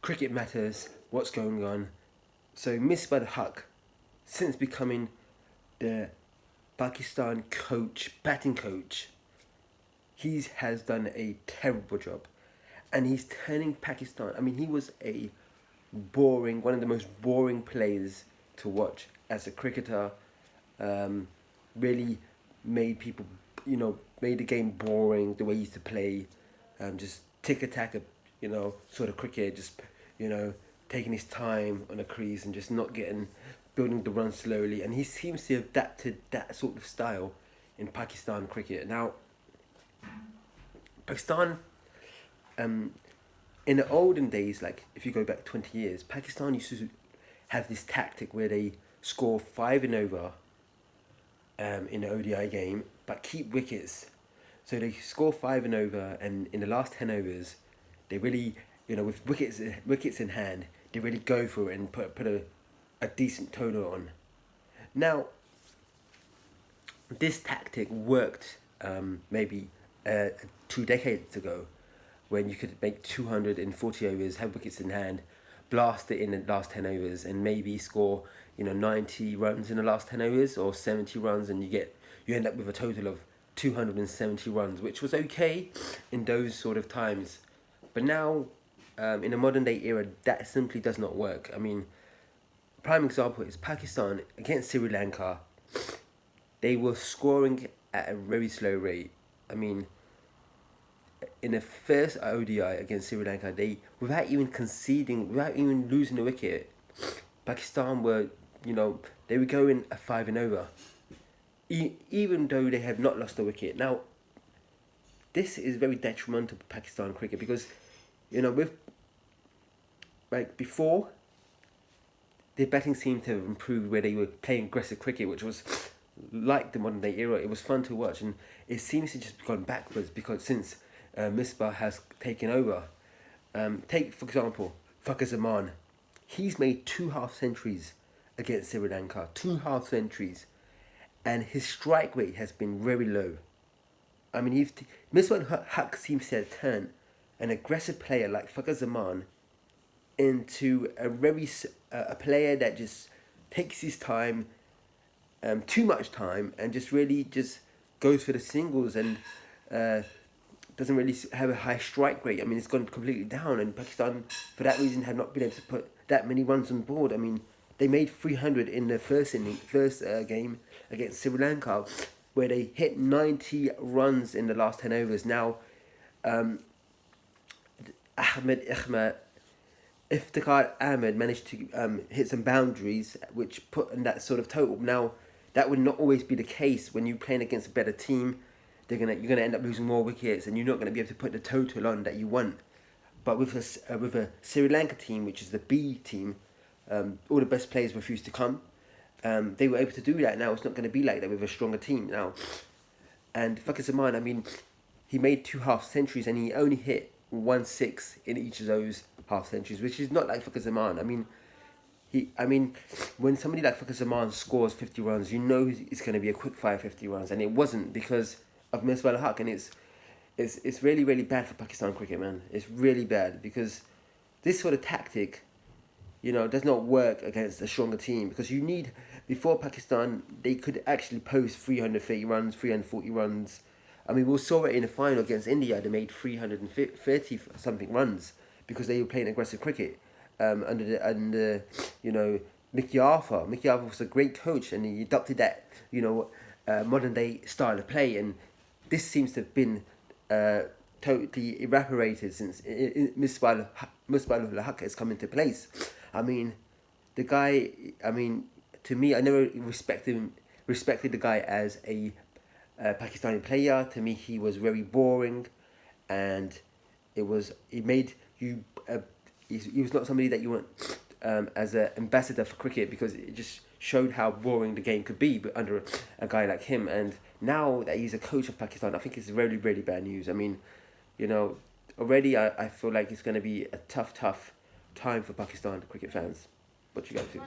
cricket matters, what's going on. So Misbah Haq, since becoming the Pakistan batting coach, he has done a terrible job. And he's turning Pakistan. I mean, he was one of the most boring players to watch as a cricketer. Really made people, made the game boring the way he used to play. Just tick attack, sort of cricket. Just, taking his time on a crease and just not building the run slowly. And he seems to have adapted that sort of style in Pakistan cricket. Now, Pakistan, in the olden days, like if you go back 20 years, Pakistan used to have this tactic where they score 5 and over in the ODI game, but keep wickets. So they score 5 and over, and in the last 10 overs, they really, with wickets in hand, they really go for it and put a decent total on. Now, this tactic worked maybe 2 decades ago, when you could make 240 overs, have wickets in hand, blast it in the last 10 overs, and maybe score 90 runs in the last 10 overs or 70 runs, and you end up with a total of 270 runs, which was okay in those sort of times. But now, in a modern day era, that simply does not work. I mean, prime example is Pakistan against Sri Lanka. They were scoring at a very slow rate. I mean, in the first ODI against Sri Lanka, without even losing a wicket, Pakistan were, they were going a 5 and over, even though they have not lost a wicket. Now, this is very detrimental to Pakistan cricket because, before, their batting seemed to have improved where they were playing aggressive cricket, which was like the modern day era. It was fun to watch, and it seems to just gone backwards because since Misbah has taken over. Take, for example, Fakhar Zaman. He's made 2 half centuries against Sri Lanka. 2 half centuries. And his strike rate has been very low. I mean, Misbah Haq seems to have turned an aggressive player like Fakhar Zaman into a player that just takes his time, too much time, and just really just goes for the singles and doesn't really have a high strike rate. I mean, it's gone completely down, and Pakistan, for that reason, have not been able to put that many runs on board. I mean, they made 300 in the first game against Sri Lanka, where they hit 90 runs in the last 10 overs. Now, Iftikhar Ahmed managed to hit some boundaries, which put in that sort of total. Now, that would not always be the case when you're playing against a better team. You're gonna end up losing more wickets, and you're not gonna be able to put the total on that you want. But with a Sri Lanka team, which is the B team, all the best players refused to come. They were able to do that. Now it's not going to be like that with a stronger team now. And Fakhar Zaman, I mean, he made 2 half centuries, and he only hit 1/6 in each of those half centuries, which is not like Fakhar Zaman. I mean, when somebody like Fakhar Zaman scores 50 runs, it's going to be a quick fire 50 runs, and it wasn't because of Misbah Haq, and it's really, really bad for Pakistan cricket, man. It's really bad because this sort of tactic, does not work against a stronger team, because before Pakistan, they could actually post 330 runs, 340 runs. I mean, we saw it in the final against India. They made 330 something runs because they were playing aggressive cricket under Mickey Arthur. Mickey Arthur was a great coach, and he adopted that modern day style of play, and this seems to have been totally evaporated since Misbah Haq has come into place. I mean, the guy, to me, I never respected the guy as a Pakistani player. To me, he was very boring, and he was not somebody that you want as an ambassador for cricket, because it just showed how boring the game could be but under a guy like him. And now that he's a coach of Pakistan, I think it's really, really bad news. I mean, already I feel like it's going to be a tough time for Pakistan cricket fans. What you guys think?